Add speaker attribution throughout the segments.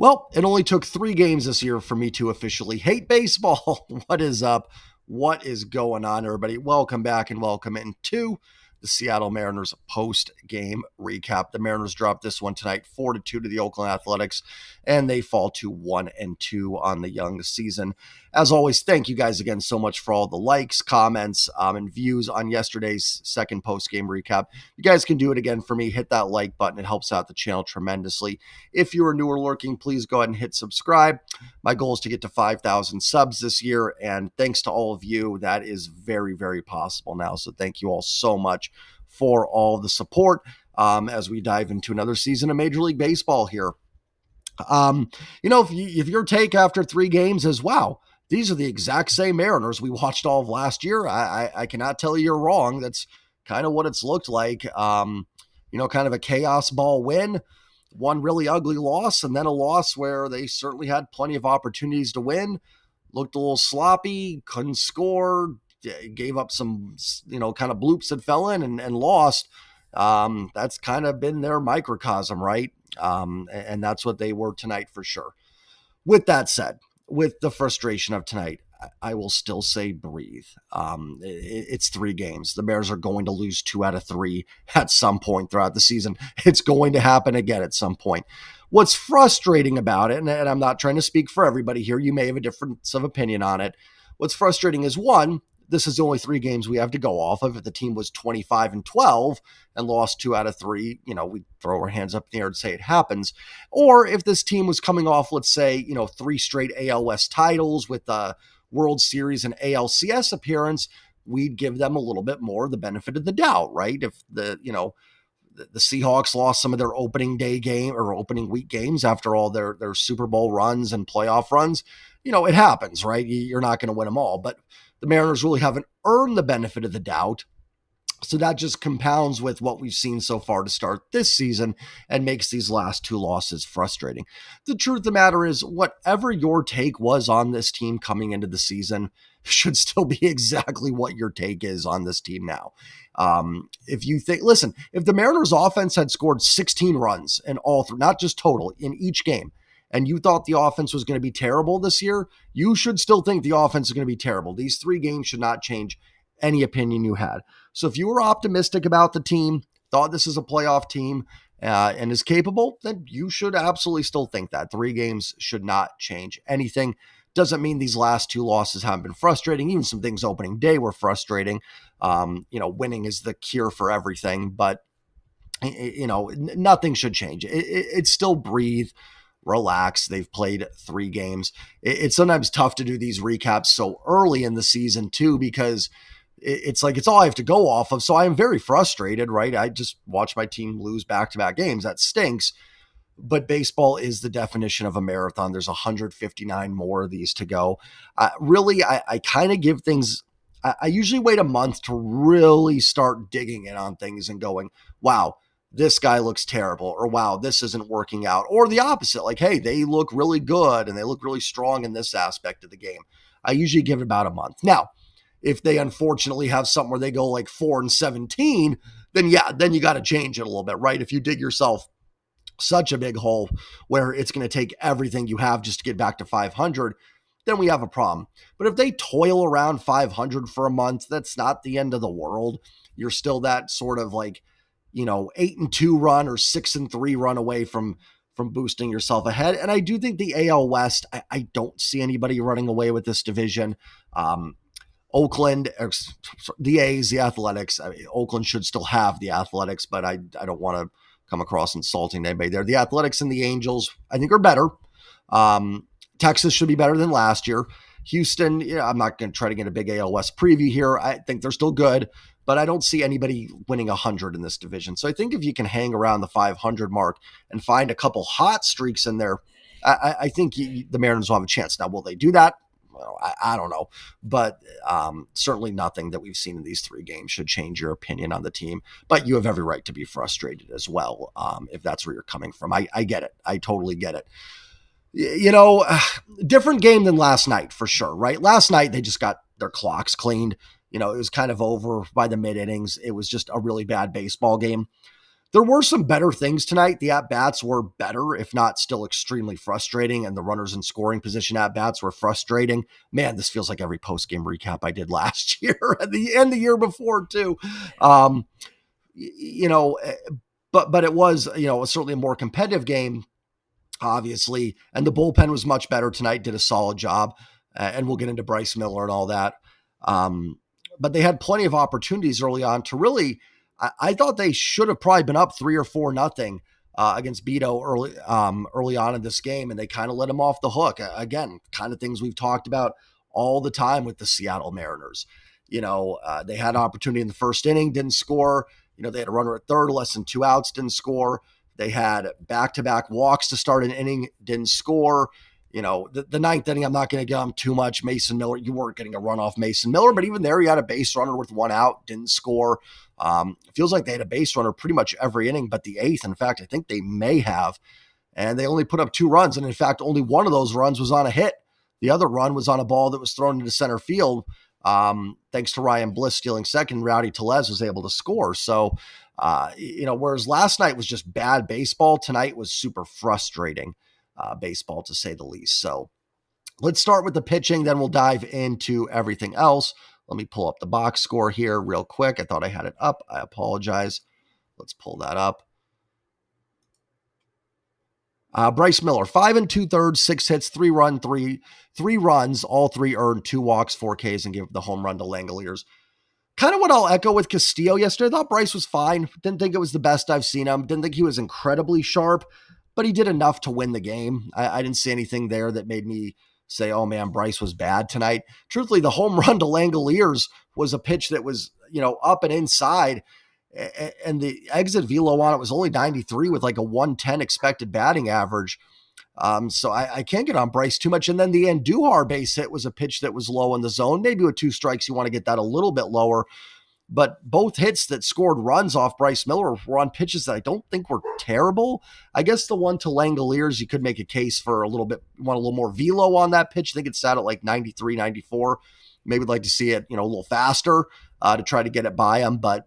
Speaker 1: Well, it only took 3 games this year for me to officially hate baseball. What is up? What is going on, everybody? Welcome back and welcome into the Seattle Mariners post-game recap. The Mariners dropped this one tonight, 4-2 to the Oakland Athletics, and they fall to 1-2 on the young season. As always, thank you guys again so much for all the likes, comments, and views on yesterday's second post-game recap. You guys can do it again for me. Hit that like button. It helps out the channel tremendously. If you are new or lurking, please go ahead and hit subscribe. My goal is to get to 5,000 subs this year, and thanks to all of you, that is very, very possible now. So thank you all so much for all the support as we dive into another season of Major League Baseball here. If your take after 3 games is, wow, these are the exact same Mariners we watched all of last year, I cannot tell you you're wrong. That's kind of what it's looked like. Kind of a chaos ball win, one really ugly loss, and then a loss where they certainly had plenty of opportunities to win. Looked a little sloppy, couldn't score, gave up some, kind of bloops that fell in and lost. That's kind of been their microcosm, right? And that's what they were tonight for sure. With that said, with the frustration of tonight, I will still say breathe. It's 3 games. The Bears are going to lose 2 out of 3 at some point throughout the season. It's going to happen again at some point. What's frustrating about it, and I'm not trying to speak for everybody here, you may have a difference of opinion on it. What's frustrating is, one, this is the only 3 games we have to go off of. If the team was 25-12 and lost 2 out of 3, we throw our hands up in the air and say it happens. Or if this team was coming off, let's say, 3 straight AL West titles with the World Series and ALCS appearance, we'd give them a little bit more the benefit of the doubt, right? If the Seahawks lost some of their opening day game or opening week games after all their Super Bowl runs and playoff runs, it happens, right? You're not going to win them all, but the Mariners really haven't earned the benefit of the doubt. So that just compounds with what we've seen so far to start this season and makes these last 2 losses frustrating. The truth of the matter is, whatever your take was on this team coming into the season should still be exactly what your take is on this team now. If the Mariners offense had scored 16 runs in all 3, not just total, in each game, and you thought the offense was going to be terrible this year, you should still think the offense is going to be terrible. These 3 games should not change any opinion you had. So if you were optimistic about the team, thought this is a playoff team and is capable, then you should absolutely still think that. 3 games should not change anything. Doesn't mean these last 2 losses haven't been frustrating. Even some things opening day were frustrating. Winning is the cure for everything, but nothing should change. It's still breathe. Relax. They've played 3 games. It's sometimes tough to do these recaps so early in the season too, because it's like it's all I have to go off of. So I am very frustrated, right? I just watched my team lose back-to-back games. That stinks. But baseball is the definition of a marathon. There's 159 more of these to go. I kind of give things, I usually wait a month to really start digging in on things and going, wow, this guy looks terrible, or wow, this isn't working out, or the opposite. Like, hey, they look really good and they look really strong in this aspect of the game. I usually give it about a month. Now, if they unfortunately have something where they go like 4-17, then you got to change it a little bit, right? If you dig yourself such a big hole where it's going to take everything you have just to get back to 500, then we have a problem. But if they toil around 500 for a month, that's not the end of the world. You're still that sort of like, 8-2 run or 6-3 run away from boosting yourself ahead. And I do think the AL West, I don't see anybody running away with this division. Oakland, the A's, the Athletics. I mean, Oakland should still have the Athletics, but I don't want to come across insulting anybody there. The Athletics and the Angels, I think, are better. Texas should be better than last year. Houston, I'm not going to try to get a big AL West preview here. I think they're still good, but I don't see anybody winning 100 in this division. So I think if you can hang around the 500 mark and find a couple hot streaks in there, I think the Mariners will have a chance. Now, will they do that? Well, I don't know, but certainly nothing that we've seen in these 3 games should change your opinion on the team. But you have every right to be frustrated as well, if that's where you're coming from. I get it. I totally get it. Different game than last night for sure, right? Last night they just got their clocks cleaned. It was kind of over by the mid innings. It was just a really bad baseball game. There were some better things tonight. The at-bats were better, if not still extremely frustrating, and the runners in scoring position at-bats were frustrating. Man, this feels like every post-game recap I did last year and the year before too. Um, you know, but it was, certainly a more competitive game, obviously, and the bullpen was much better tonight, did a solid job, and we'll get into Bryce Miller and all that. But they had plenty of opportunities early on to really, I thought they should have probably been up 3 or 4-0 against Beto early on in this game, and they kind of let him off the hook. Again, kind of things we've talked about all the time with the Seattle Mariners. They had an opportunity in the first inning, didn't score. They had a runner at third, less than 2 outs, didn't score. They had back-to-back walks to start an inning, didn't score. The ninth inning, I'm not going to get on too much. Mason Miller, you weren't getting a run off Mason Miller, but even there, he had a base runner with 1 out, didn't score. It feels like they had a base runner pretty much every inning but the eighth. In fact, I think they may have. And they only put up 2 runs. And in fact, only one of those runs was on a hit. The other run was on a ball that was thrown into center field. Thanks to Ryan Bliss stealing second, Rowdy Tellez was able to score. So, whereas last night was just bad baseball, tonight was super frustrating baseball, to say the least. So let's start with the pitching, then we'll dive into everything else. Let me pull up the box score here real quick. I thought I had it up. I apologize. Let's pull that up. Bryce Miller, 5 2/3, 6 hits, 3 runs, all 3 earned, 2 walks, 4 Ks, and give the home run to Langoliers. Kind of what I'll echo with Castillo yesterday. I thought Bryce was fine. Didn't think it was the best I've seen him. Didn't think he was incredibly sharp, but he did enough to win the game. I didn't see anything there that made me say, oh man, Bryce was bad tonight. Truthfully, the home run to Langoliers was a pitch that was, up and inside, and the exit velo on it was only 93 with like a 110 expected batting average. So I can't get on Bryce too much. And then the Andujar base hit was a pitch that was low in the zone. Maybe with 2 strikes, you want to get that a little bit lower. But both hits that scored runs off Bryce Miller were on pitches that I don't think were terrible. I guess the one to Langoliers, you could make a case for a little bit, want a little more velo on that pitch. I think it sat at like 93, 94. Maybe would like to see it, a little faster to try to get it by him. But,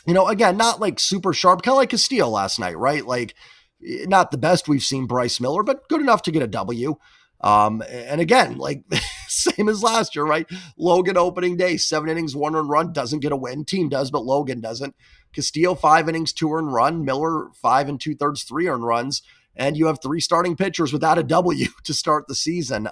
Speaker 1: again, not like super sharp, kind of like Castillo last night, right? Like, not the best we've seen Bryce Miller, but good enough to get a W. And again, like same as last year, right? Logan opening day, 7 innings, 1 earned run, doesn't get a win. Team does, but Logan doesn't. Castillo, 5 innings, 2 earned run. Miller, 5 2/3, 3 earned runs. And you have 3 starting pitchers without a W to start the season.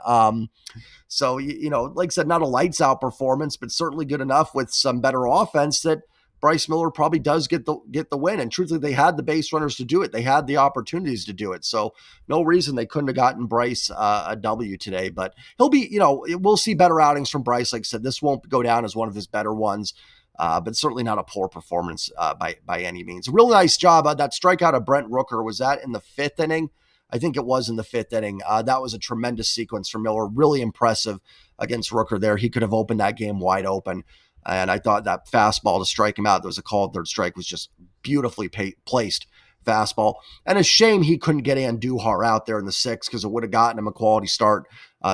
Speaker 1: So, like I said, not a lights out performance, but certainly good enough with some better offense that Bryce Miller probably does get the win. And truthfully, they had the base runners to do it. They had the opportunities to do it. So no reason they couldn't have gotten Bryce a W today. But he'll be, we'll see better outings from Bryce. Like I said, this won't go down as one of his better ones, but certainly not a poor performance by any means. A real nice job. That strikeout of Brent Rooker, was that in the 5th inning? I think it was in the 5th inning. That was a tremendous sequence for Miller. Really impressive against Rooker there. He could have opened that game wide open. And I thought that fastball to strike him out, there was a called third strike, was just beautifully placed fastball. And a shame he couldn't get Andujar out there in the 6th, because it would have gotten him a quality start,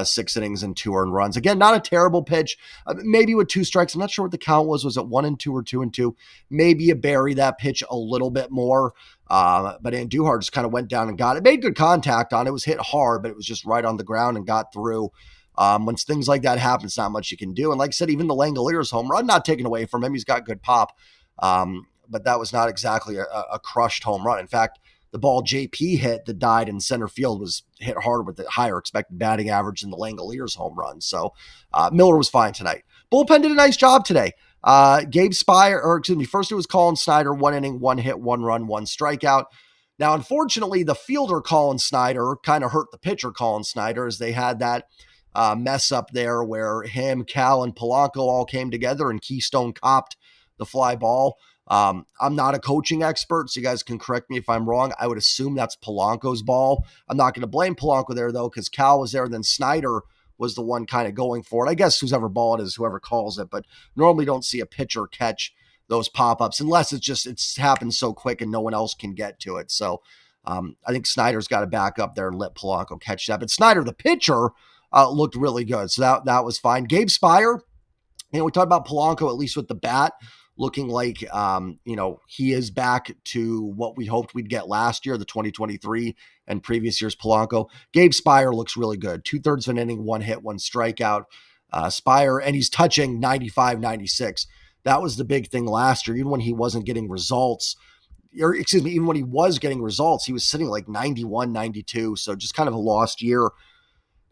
Speaker 1: 6 innings and 2 earned runs. Again, not a terrible pitch. Maybe with 2 strikes. I'm not sure what the count was. Was it 1-2 or 2-2? Maybe you bury that pitch a little bit more. But Andujar just kind of went down and got it. Made good contact on it. It was hit hard, but it was just right on the ground and got through. When things like that happen, it's not much you can do. And like I said, even the Langoliers home run, not taken away from him. He's got good pop. But that was not exactly a crushed home run. In fact, the ball JP hit that died in center field was hit hard with a higher expected batting average than the Langoliers home run. So Miller was fine tonight. Bullpen did a nice job today. First it was Colin Snyder, 1 inning, 1 hit, 1 run, 1 strikeout. Now, unfortunately, the fielder Colin Snyder kind of hurt the pitcher Colin Snyder, as they had that mess up there where him, Cal, and Polanco all came together and Keystone copped the fly ball. I'm not a coaching expert, so you guys can correct me if I'm wrong. I would assume that's Polanco's ball. I'm not going to blame Polanco there, though, because Cal was there, and then Snyder was the one kind of going for it. I guess whoever ball it is, whoever calls it, but normally don't see a pitcher catch those pop-ups unless it's happened so quick and no one else can get to it. So I think Snyder's got to back up there and let Polanco catch that. But Snyder, the pitcher, looked really good. So that was fine. Gabe Spire, we talked about Polanco, at least with the bat, looking like, he is back to what we hoped we'd get last year, the 2023 and previous year's Polanco. Gabe Spire looks really good. 2/3 of an inning, 1 hit, 1 strikeout. Spire, and he's touching 95, 96. That was the big thing last year, even when he wasn't getting results. Even when he was getting results, he was sitting like 91, 92. So just kind of a lost year.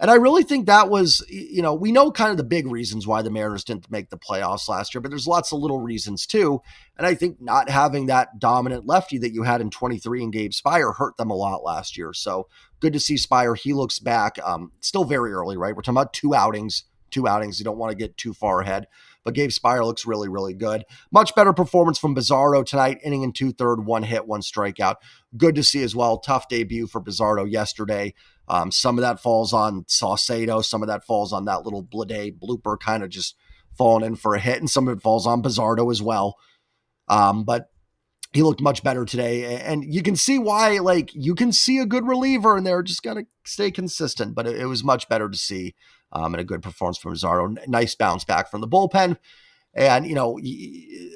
Speaker 1: And I really think that was, we know kind of the big reasons why the Mariners didn't make the playoffs last year, but there's lots of little reasons too. And I think not having that dominant lefty that you had in 23 and Gabe Spire hurt them a lot last year. So good to see Spire. He looks back. Still very early, right? We're talking about two outings. You don't want to get too far ahead. But Gabe Spire looks really, really good. Much better performance from Bizarro tonight, inning and 2/3, 1 hit, 1 strikeout. Good to see as well. Tough debut for Bizarro yesterday. Some of that falls on Saucedo. Some of that falls on that little Blade blooper kind of just falling in for a hit. And some of it falls on Bizarro as well. But he looked much better today. And you can see why, you can see a good reliever and they're just got to stay consistent. But it was much better to see. And a good performance from Bizarro. Nice bounce back from the bullpen. And,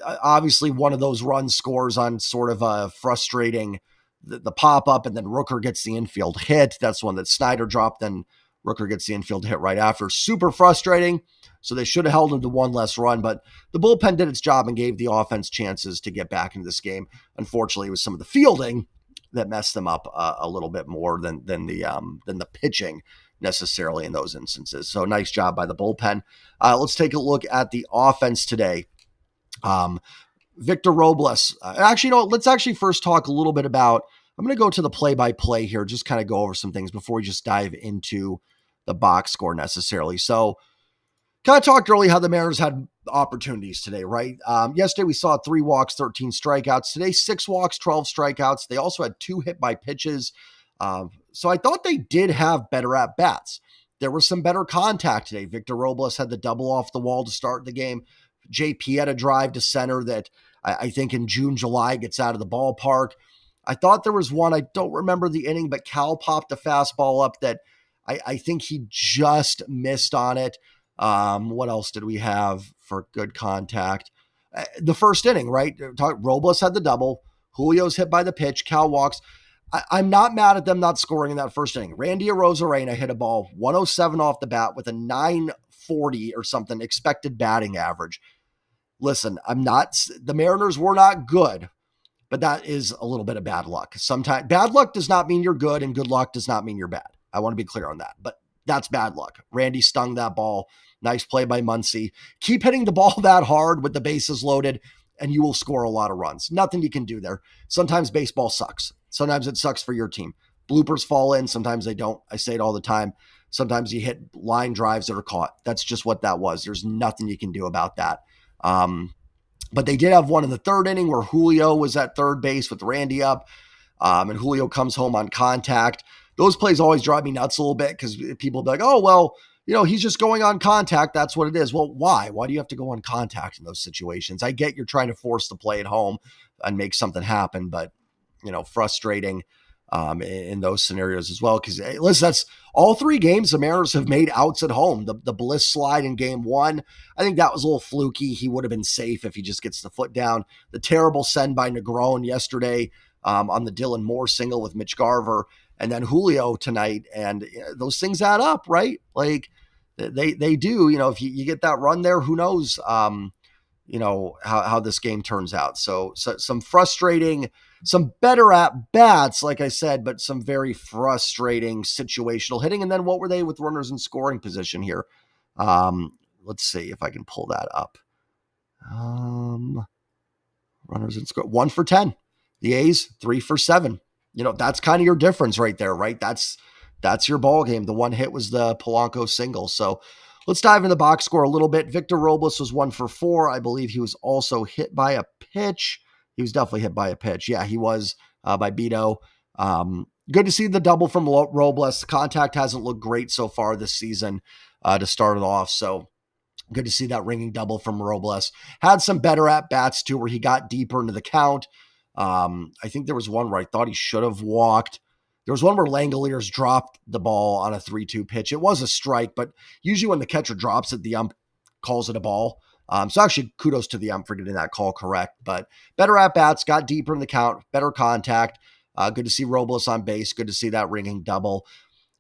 Speaker 1: obviously one of those runs scores on sort of a frustrating, the pop-up, and then Rooker gets the infield hit. That's one that Snyder dropped, then Rooker gets the infield hit right after. Super frustrating. So they should have held him to one less run, but the bullpen did its job and gave the offense chances to get back into this game. Unfortunately, it was some of the fielding that messed them up a little bit more than the pitching necessarily in those instances. So nice job by the bullpen. Let's take a look at the offense today. Victor Robles. Let's actually first talk a little bit about, I'm going to go to the play-by-play here, just kind of go over some things before we just dive into the box score necessarily. So kind of talked earlier how the Mariners had opportunities today, right? Yesterday we saw 3 walks, 13 strikeouts. Today, 6 walks, 12 strikeouts. They also had 2 hit by pitches. So I thought they did have better at-bats. There was some better contact today. Victor Robles had the double off the wall to start the game. JP had a drive to center that I think in June, July gets out of the ballpark. I thought there was one, I don't remember the inning, but Cal popped a fastball up that I think he just missed on it. What else did we have for good contact? The first inning, right? Robles had the double. Julio's hit by the pitch. Cal walks. I'm not mad at them not scoring in that first inning. Randy Arozarena hit a ball 107 off the bat with a 940 or something expected batting average. Listen, the Mariners were not good, but that is a little bit of bad luck. Sometimes bad luck does not mean you're good and good luck does not mean you're bad. I want to be clear on that, but that's bad luck. Randy stung that ball. Nice play by Muncy. Keep hitting the ball that hard with the bases loaded and you will score a lot of runs. Nothing you can do there. Sometimes baseball sucks. Sometimes it sucks for your team. Bloopers fall in. Sometimes they don't. I say it all the time. Sometimes you hit line drives that are caught. That's just what that was. There's nothing you can do about that. But they did have one in the third inning where Julio was at third base with Randy up. And Julio comes home on contact. Those plays always drive me nuts a little bit because people be like, oh, well, he's just going on contact. That's what it is. Well, why? Why do you have to go on contact in those situations? I get you're trying to force the play at home and make something happen, but, frustrating in those scenarios as well. Because, listen, that's all 3 games the Mariners have made outs at home. The Bliss slide in game 1, I think that was a little fluky. He would have been safe if he just gets the foot down. The terrible send by Negron yesterday on the Dylan Moore single with Mitch Garver. And then Julio tonight, and those things add up, right? Like they do. If you get that run there, who knows? How this game turns out. So some frustrating, some better at bats, like I said, but some very frustrating situational hitting. And then what were they with runners in scoring position here? Let's see if I can pull that up. Runners in score 1 for 10. The A's 3 for 7. That's kind of your difference right there, right? That's your ball game. The one hit was the Polanco single. So let's dive into the box score a little bit. Victor Robles was 1 for 4. I believe he was also hit by a pitch. He was definitely hit by a pitch. Yeah, he was by Beto. Good to see the double from Robles. Contact hasn't looked great so far this season to start it off. So good to see that ringing double from Robles. Had some better at-bats too where he got deeper into the count. I think there was one where I thought he should have walked. There was one where Langoliers dropped the ball on a 3-2 pitch. It was a strike, but usually when the catcher drops it, the ump calls it a ball. So actually, kudos to them for getting that call correct. But better at bats, got deeper in the count, better contact. Good to see Robles on base. Good to see that ringing double.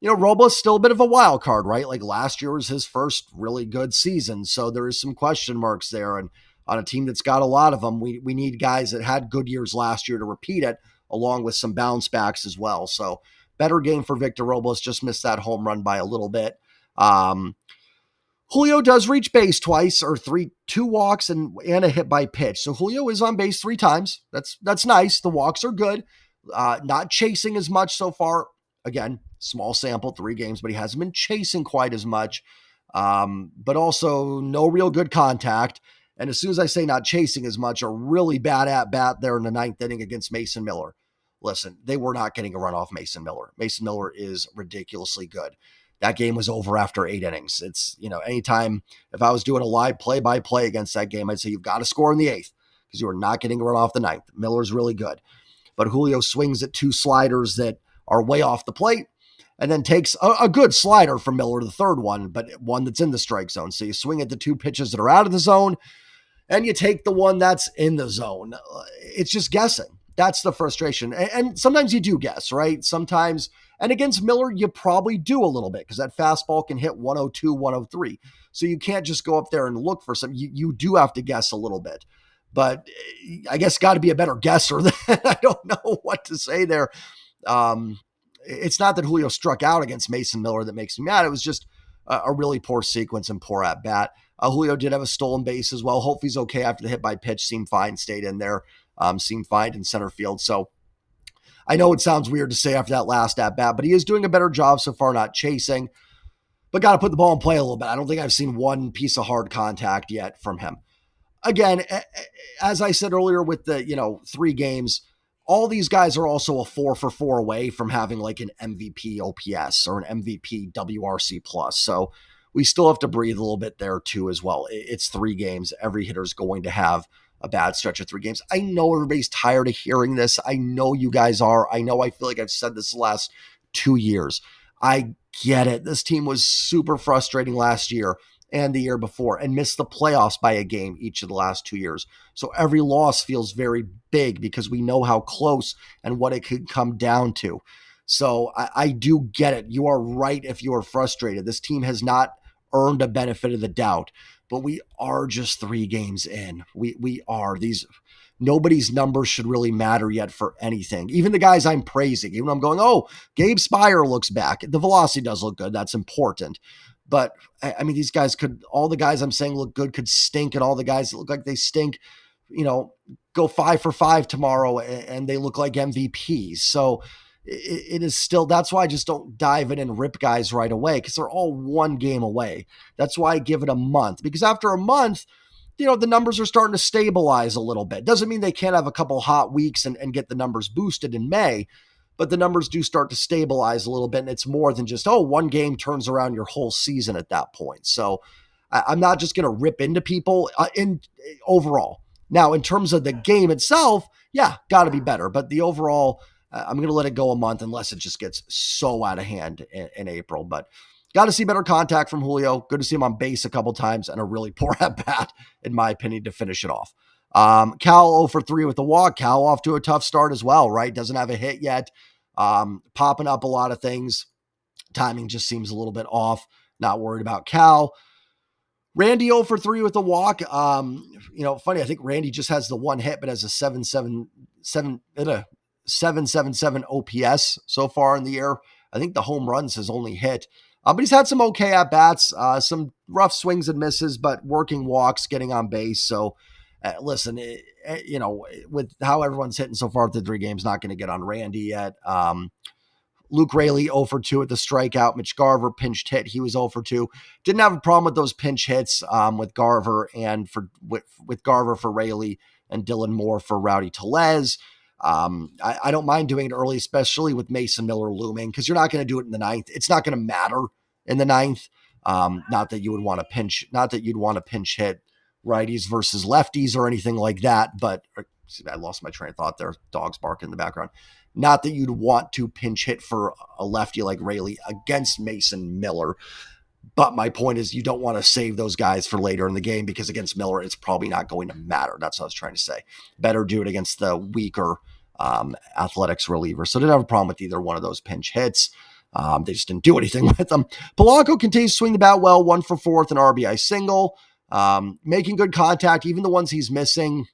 Speaker 1: Robles still a bit of a wild card, right? Like last year was his first really good season. So there is some question marks there. And on a team that's got a lot of them, we need guys that had good years last year to repeat it, along with some bounce backs as well. So better game for Victor Robles, just missed that home run by a little bit. Julio does reach base twice, or two walks and a hit by pitch. So Julio is on base 3 times. That's nice. The walks are good. Not chasing as much so far. Again, small sample, 3 games, but he hasn't been chasing quite as much. But also no real good contact. And as soon as I say not chasing as much, a really bad at bat there in the 9th inning against Mason Miller. Listen, they were not getting a run off Mason Miller. Mason Miller is ridiculously good. That game was over after 8 innings. It's, anytime if I was doing a live play-by-play against that game, I'd say you've got to score in the 8th because you are not getting a run off the 9th. Miller's really good. But Julio swings at 2 sliders that are way off the plate and then takes a good slider from Miller, the 3rd one, but one that's in the strike zone. So you swing at the 2 pitches that are out of the zone and you take the one that's in the zone. It's just guessing. That's the frustration. And sometimes you do guess, right? Sometimes, and against Miller, you probably do a little bit because that fastball can hit 102, 103. So you can't just go up there and look for some. You do have to guess a little bit. But I guess got to be a better guesser. I don't know what to say there. It's not that Julio struck out against Mason Miller that makes me mad. It was just a really poor sequence and poor at bat. Julio did have a stolen base as well. Hope he's okay after the hit by pitch. Seemed fine, stayed in there. Seemed fine in center field. So I know it sounds weird to say after that last at bat, but he is doing a better job so far, not chasing. But got to put the ball in play a little bit. I don't think I've seen one piece of hard contact yet from him. Again, as I said earlier with the 3 games, all these guys are also a 4 for 4 away from having like an MVP OPS or an MVP WRC plus. So we still have to breathe a little bit there too as well. It's 3 games. Every hitter's going to have a bad stretch of 3 games. I know everybody's tired of hearing this. I know you guys are. I know I feel like I've said this the last 2 years. I get it. This team was super frustrating last year and the year before and missed the playoffs by a game each of the last 2 years. So every loss feels very big because we know how close and what it could come down to. So I do get it. You are right if you are frustrated. This team has not earned a benefit of the doubt, but we are just 3 games in. We are. Nobody's numbers should really matter yet for anything. Even the guys I'm praising, even I'm going, oh, Gabe Spire looks back. The velocity does look good. That's important. But I mean, these guys all the guys I'm saying look good could stink, and all the guys that look like they stink, go 5 for 5 tomorrow and they look like MVPs. So it is still, that's why I just don't dive in and rip guys right away because they're all 1 game away. That's why I give it a month, because after a month, the numbers are starting to stabilize a little bit. Doesn't mean they can't have a couple hot weeks and get the numbers boosted in May, but the numbers do start to stabilize a little bit. And it's more than just, 1 game turns around your whole season at that point. So I'm not just going to rip into people in overall. Now, in terms of the game itself, yeah, got to be better. But the overall, I'm going to let it go a month unless it just gets so out of hand in April. But got to see better contact from Julio. Good to see him on base a couple times and a really poor at bat, in my opinion, to finish it off. Cal 0 for 3 with the walk. Cal off to a tough start as well, right? Doesn't have a hit yet. Popping up a lot of things. Timing just seems a little bit off. Not worried about Cal. Randy 0 for 3 with the walk. Funny, I think Randy just has the 1 hit, but has a 777 OPS so far in the year. I think the home runs has only hit. But he's had some okay at-bats, some rough swings and misses, but working walks, getting on base. So, listen, with how everyone's hitting so far through 3 games, not going to get on Randy yet. Luke Raley 0 for 2 at the strikeout. Mitch Garver pinched hit. He was 0 for 2. Didn't have a problem with those pinch hits with Garver and with Garver for Raley and Dylan Moore for Rowdy Tellez. I don't mind doing it early, especially with Mason Miller looming, because you're not going to do it in the 9th. It's not going to matter in the 9th. Not that you'd want to pinch hit righties versus lefties or anything like that. But I lost my train of thought there. Dogs barking in the background. Not that you'd want to pinch hit for a lefty like Raley against Mason Miller. But my point is, you don't want to save those guys for later in the game because against Miller, it's probably not going to matter. That's what I was trying to say. Better do it against the weaker Athletics reliever. So I didn't have a problem with either one of those pinch hits. They just didn't do anything with them. Polanco continues to swing the bat well, 1 for 4 with an RBI single, making good contact. Even the ones he's missing,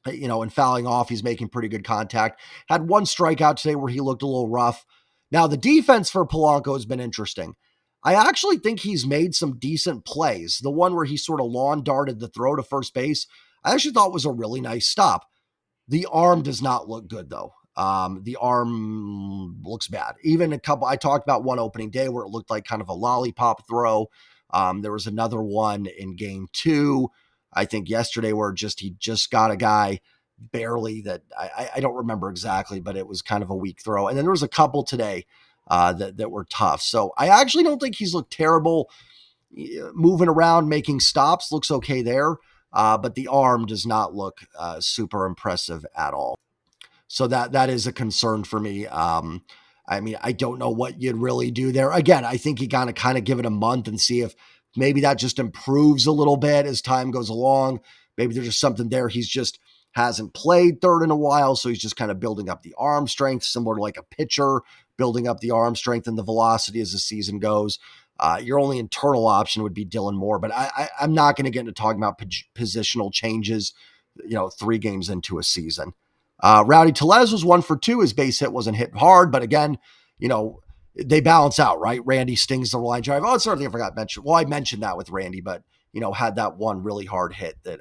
Speaker 1: and fouling off, he's making pretty good contact. Had one strikeout today where he looked a little rough. Now, the defense for Polanco has been interesting. I actually think he's made some decent plays. The one where he sort of lawn darted the throw to first base, I actually thought was a really nice stop. The arm does not look good, though. The arm looks bad. Even I talked about one opening day where it looked like kind of a lollipop throw. There was another one in game 2, I think yesterday, where he just got a guy barely that I don't remember exactly, but it was kind of a weak throw. And then there was a couple today that were tough. So I actually don't think he's looked terrible. Moving around, making stops, looks okay there. But the arm does not look super impressive at all. So that is a concern for me. I don't know what you'd really do there. Again, I think you gotta kind of give it a month and see if maybe that just improves a little bit as time goes along. Maybe there's just something there. He's just hasn't played third in a while, so he's just kind of building up the arm strength, similar to like a pitcher building up the arm strength and the velocity as the season goes. Your only internal option would be Dylan Moore, but I'm not going to get into talking about positional changes, 3 games into a season. Rowdy Tellez was 1 for 2. His base hit wasn't hit hard, but again, they balance out, right? Randy stings the line drive. Oh, it's something I forgot to mention. Well, I mentioned that with Randy, but had that one really hard hit that,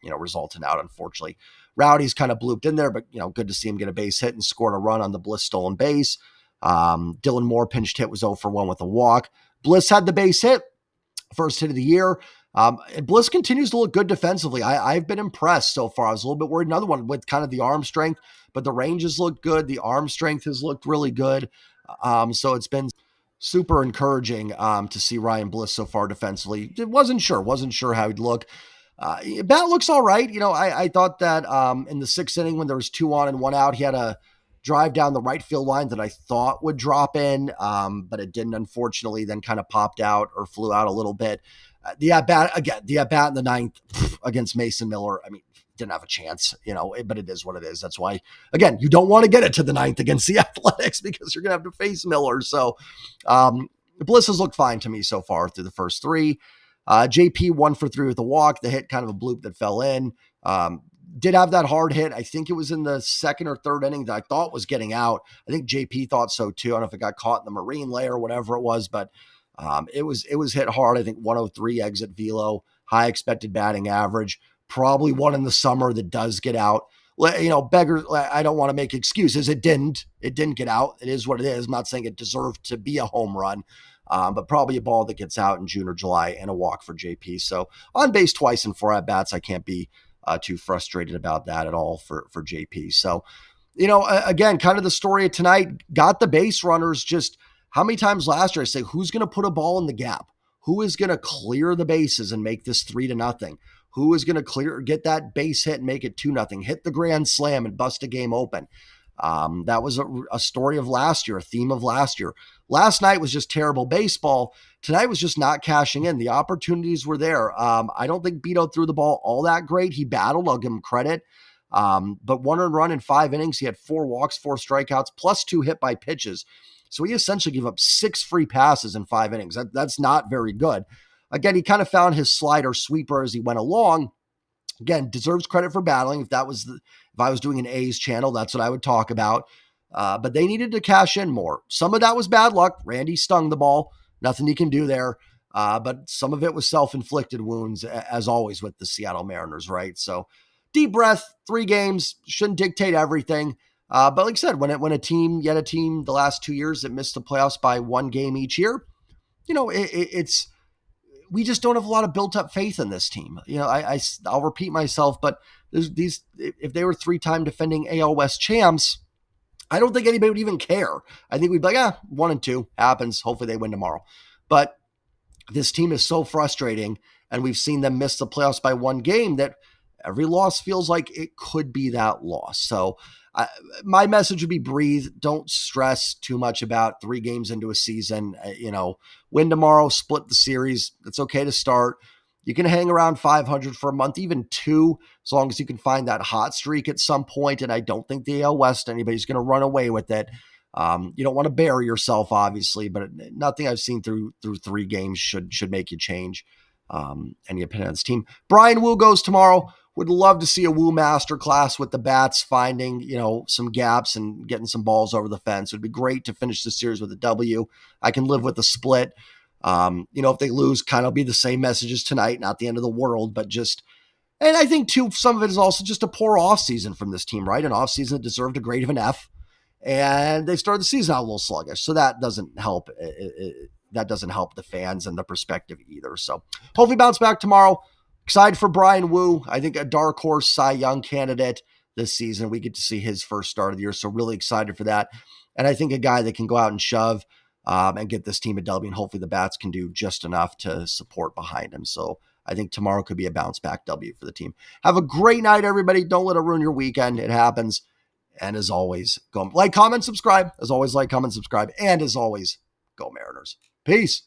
Speaker 1: resulted out, unfortunately. Rowdy's kind of blooped in there, but, good to see him get a base hit and scored a run on the Bliss stolen base. Dylan Moore pinched hit was 0 for 1 with a walk. Bliss had the base hit, first hit of the year. And Bliss continues to look good defensively. I've been impressed so far. I was a little bit worried. Another one with kind of the arm strength, but the range has looked good. The arm strength has looked really good. So it's been super encouraging to see Ryan Bliss so far defensively. Wasn't sure how he'd look. Bat looks all right. I thought that in the 6th inning when there was 2 on and 1 out, he had a drive down the right field line that I thought would drop in, but it didn't, unfortunately, then kind of popped out or flew out a little bit. The at-bat in the 9th against Mason Miller, didn't have a chance, but it is what it is. That's why, again, you don't want to get it to the 9th against the Athletics because you're going to have to face Miller. So Bliss has looked fine to me so far through the first 3. JP 1 for 3 with a walk. The hit kind of a bloop that fell in. Did have that hard hit. I think it was in the 2nd or 3rd inning that I thought was getting out. I think JP thought so too. I don't know if it got caught in the marine layer or whatever it was, but it was hit hard. I think 103 exit velo, high expected batting average, probably one in the summer that does get out. Beggar, I don't want to make excuses. It didn't get out. It is what it is. I'm not saying it deserved to be a home run, but probably a ball that gets out in June or July and a walk for JP. So on base twice in 4 at-bats, I can't be too frustrated about that at all for JP. So, again, kind of the story of tonight, got the base runners. Just how many times last year I say, who's going to put a ball in the gap? Who is going to clear the bases and make this 3-0? Who is going to get that base hit and make it 2-0? Hit the grand slam and bust a game open. That was a story of last year, a theme of last year. Last night was just terrible baseball. Tonight was just not cashing in. The opportunities were there. I don't think Beto threw the ball all that great. He battled. I'll give him credit. But 1 earned run in 5 innings. He had 4 walks, 4 strikeouts, plus 2 hit by pitches. So he essentially gave up 6 free passes in 5 innings. That's not very good. Again, he kind of found his slider sweeper as he went along. Again, deserves credit for battling. If I was doing an A's channel, that's what I would talk about. But they needed to cash in more. Some of that was bad luck. Randy stung the ball. Nothing he can do there. But some of it was self-inflicted wounds, as always with the Seattle Mariners, right? So deep breath, 3 games, shouldn't dictate everything. But like I said, when a team the last 2 years that missed the playoffs by 1 game each year, it's we just don't have a lot of built-up faith in this team. I'll repeat myself, but if they were 3-time defending AL West champs, I don't think anybody would even care. I think we'd be like, 1 and 2 happens. Hopefully they win tomorrow. But this team is so frustrating, and we've seen them miss the playoffs by 1 game that every loss feels like it could be that loss. So my message would be breathe. Don't stress too much about 3 games into a season. Win tomorrow, split the series. It's okay to start. You can hang around 500 for a month, even 2, as long as you can find that hot streak at some point. And I don't think the AL West, anybody's going to run away with it. You don't want to bury yourself, obviously, but nothing I've seen through 3 games should make you change any opinion on this team. Brian Wu goes tomorrow. Would love to see a Wu masterclass with the bats, finding, some gaps and getting some balls over the fence. It would be great to finish the series with a W. I can live with a split. If they lose, kind of be the same messages tonight, not the end of the world, but and I think too, some of it is also just a poor offseason from this team, right? An offseason that deserved a grade of an F, and they started the season out a little sluggish. So that doesn't help. That doesn't help the fans and the perspective either. So hopefully bounce back tomorrow. Excited for Brian Wu. I think a dark horse Cy Young candidate this season. We get to see his first start of the year. So really excited for that. And I think a guy that can go out and shove and get this team a W, and hopefully the bats can do just enough to support behind him. So I think tomorrow could be a bounce back W for the team. Have a great night, everybody. Don't let it ruin your weekend. It happens. And as always, go like, comment, subscribe. As always, like, comment, subscribe. And as always, go Mariners. Peace.